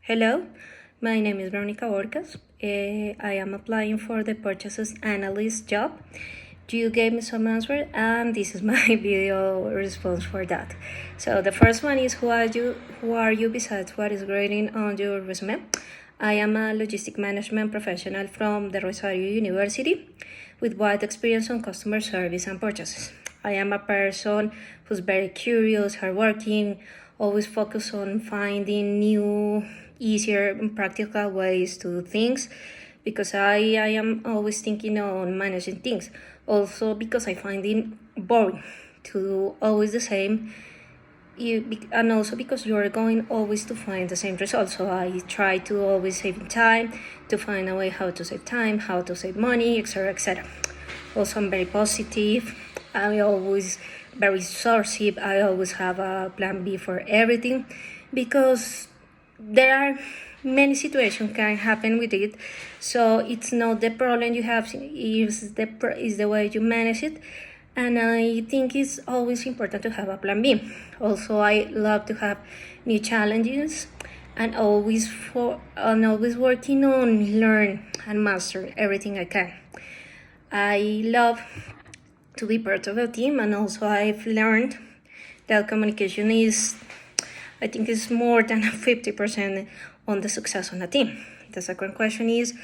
Hello, my name is Veronica Orcas. I am applying for the purchases analyst job. You gave me some answer, and this is my video response for that. So the first one is, who are you? Who are you besides what is grading on your resume? I am a logistic management professional from the Rosario University with wide experience on customer service and purchases. I am a person who's very curious, hardworking, always focused on finding new, easier, and practical ways to do things because I am always thinking on managing things. Also because I find it boring to do always the same, and also because you're going always to find the same result. So I try to always save time, to find a way how to save time, how to save money, etc., etc. Also, I'm very positive. I always very resourceful. I always have a plan B for everything because there are many situations can happen with it. So it's not the problem you have, is the way you manage it. And I think it's always important to have a plan B. Also, I love to have new challenges and always working on learn and master everything I can. I love to be part of a team, and also I've learned that communication is, I think, is more than 50% on the success on a team. The second question is,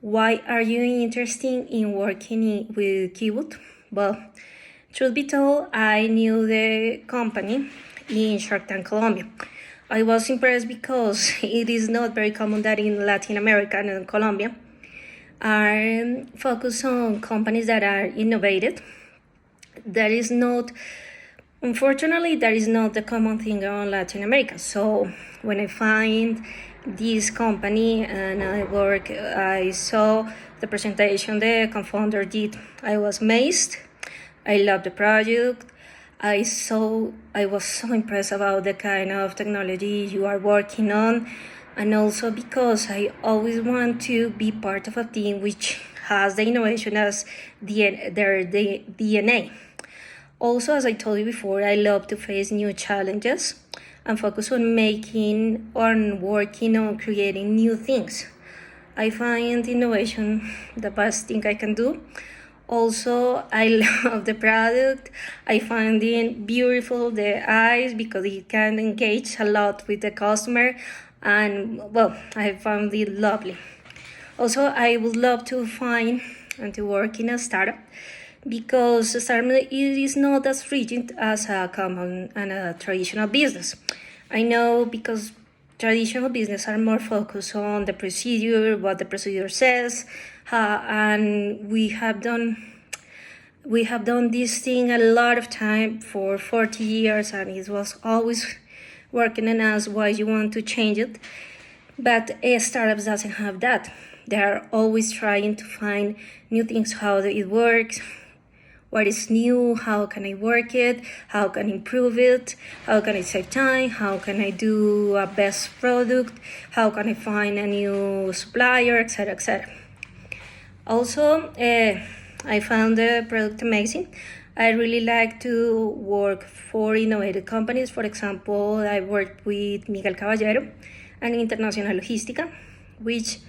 why are you interested in working with Kiwood? Well, truth be told, I knew the company in Shark Tank, Colombia. I was impressed because it is not very common that in Latin America and in Colombia are focused on companies that are innovative. That is not, unfortunately, that is not the common thing around Latin America. So when I find this company and I saw the presentation the co-founder did, I was amazed. I love the project. I was so impressed about the kind of technology you are working on, and also because I always want to be part of a team which has the innovation as their DNA. Also, as I told you before, I love to face new challenges and focus on working on creating new things. I find innovation the best thing I can do. Also, I love the product. I find it beautiful, the eyes, because it can engage a lot with the customer, and well, I found it lovely. Also, I would love to find and to work in a startup because a startup it is not as rigid as a common and a traditional business. I know because traditional business are more focused on the procedure, what the procedure says, and we have done this thing a lot of time for 40 years, and it was always working on us why you want to change it. But a startup doesn't have that. They are always trying to find new things, how it works, what is new, how can I work it, how can I improve it, how can I save time, how can I do a best product, how can I find a new supplier, etc., etc. Also, I found the product amazing. I really like to work for innovative companies. For example, I worked with Miguel Caballero and International Logística, which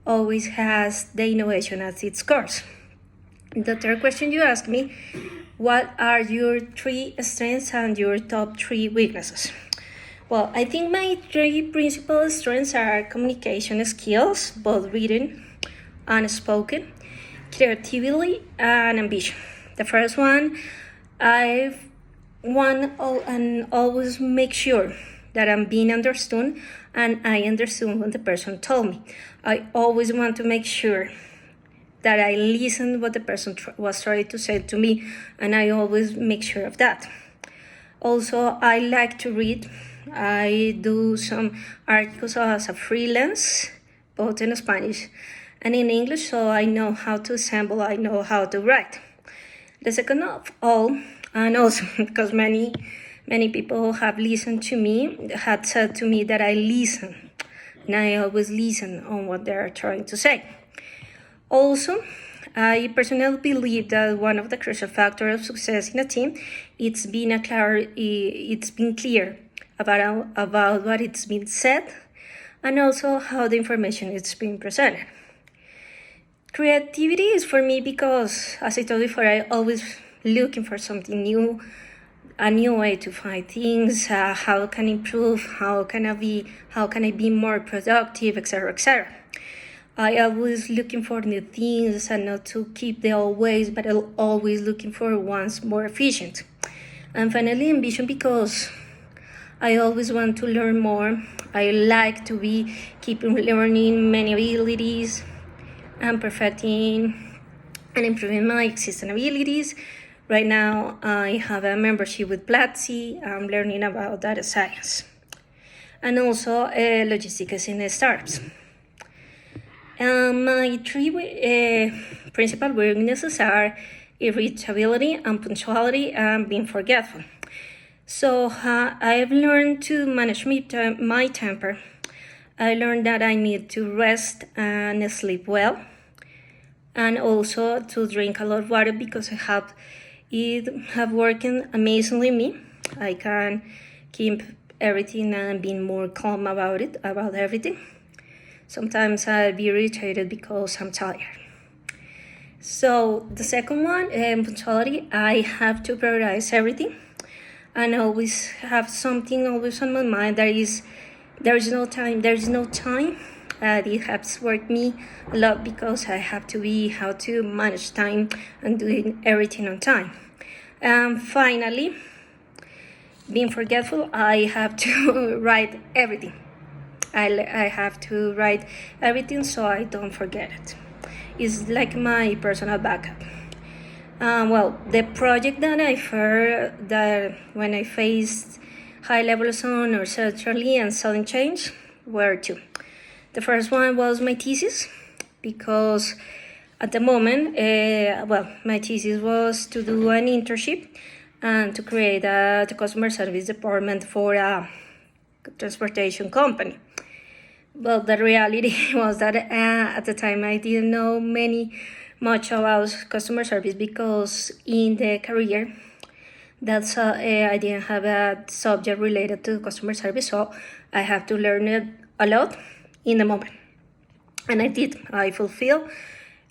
always has the innovation at its core. The third question you asked me, what are your 3 strengths and your top 3 weaknesses? Well, I think my 3 principal strengths are communication skills, both written and spoken, creativity, and ambition. The first one, I want and always make sure that I'm being understood and I understood what the person told me. I always want to make sure that I listen what the person was trying to say to me, and I always make sure of that. Also, I like to read. I do some articles as a freelance, both in Spanish and in English, so I know how to assemble, I know how to write. The second of all, and also because many people have listened to me, had said to me that I listen, and I always listen on what they're trying to say. Also, I personally believe that one of the crucial factors of success in a team it's been clear about what it's been said and also how the information is being presented. Creativity is for me because, as I told you before, I always looking for something new, a new way to find things, how can I improve, how can I be more productive, etc., etc. I always looking for new things and not to keep the old ways, but I'm always looking for ones more efficient. And finally, ambition because I always want to learn more. I like to be keeping learning many abilities and perfecting and improving my existing abilities. Right now, I have a membership with Platzi. I'm learning about data science and also logistics in startups. My three principal weaknesses are irritability, unpunctuality, and being forgetful. So I've learned to manage my temper. I learned that I need to rest and sleep well, and also to drink a lot of water because it have working amazingly me. I can keep everything and being more calm about everything. Sometimes I'll be irritated because I'm tired. So the second one, punctuality, I have to prioritize everything and always have something always on my mind. There is no time. It has worked me a lot because I have to be how to manage time and doing everything on time. Finally, being forgetful, I have to write everything. I have to write everything so I don't forget it. It's like my personal backup. The project that when I faced high levels on uncertainty and sudden change were two. The first one was my thesis, because at the moment, my thesis was to do an internship and to create the customer service department for a transportation company. But the reality was that at the time I didn't know much about customer service because in the career I didn't have a subject related to customer service, so I have to learn it a lot in the moment, and I did. I fulfilled,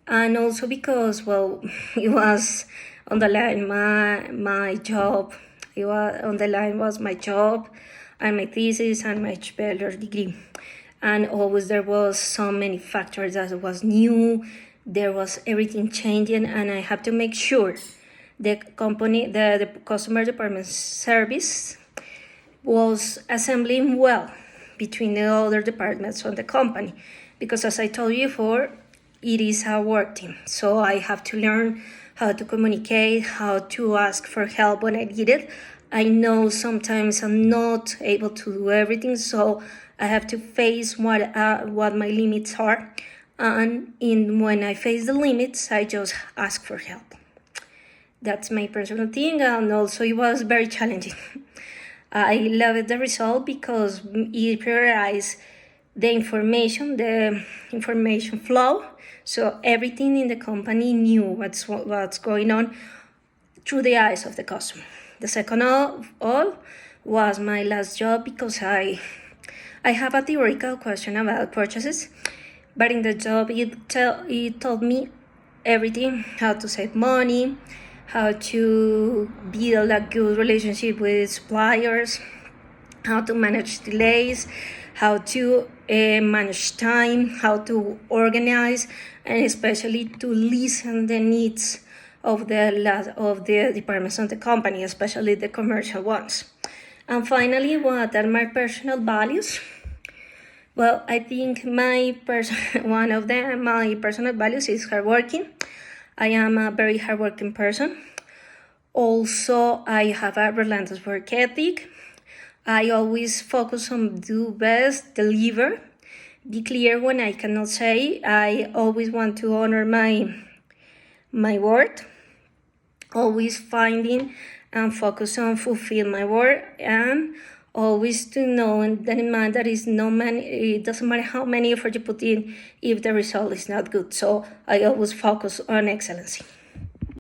and also because it was on the line my job. It was on the line was my job, and my thesis and my bachelor's degree. And always there was so many factors that was new. There was everything changing, and I have to make sure the company, the customer department service was assembling well between the other departments of the company. Because as I told you before, it is a work team. So I have to learn how to communicate, how to ask for help when I need it. I know sometimes I'm not able to do everything, so I have to face what my limits are, and when I face the limits, I just ask for help. That's my personal thing, and also it was very challenging. I loved the result because it prioritized the information flow, so everything in the company knew what's going on through the eyes of the customer. The second of all was my last job because I have a theoretical question about purchases, but in the job it taught me everything: how to save money, how to build a good relationship with suppliers, how to manage delays, how to manage time, how to organize, and especially to listen the needs of the departments of the company, especially the commercial ones. And finally, what are my personal values? Well, I think one of my personal values is hardworking. I am a very hardworking person. Also, I have a relentless work ethic. I always focus on do best, deliver, be clear when I cannot say. I always want to honor my word. Always finding and focus on fulfill my word, and always to know and that in mind that it doesn't matter how many effort you put in if the result is not good. So I always focus on excellency.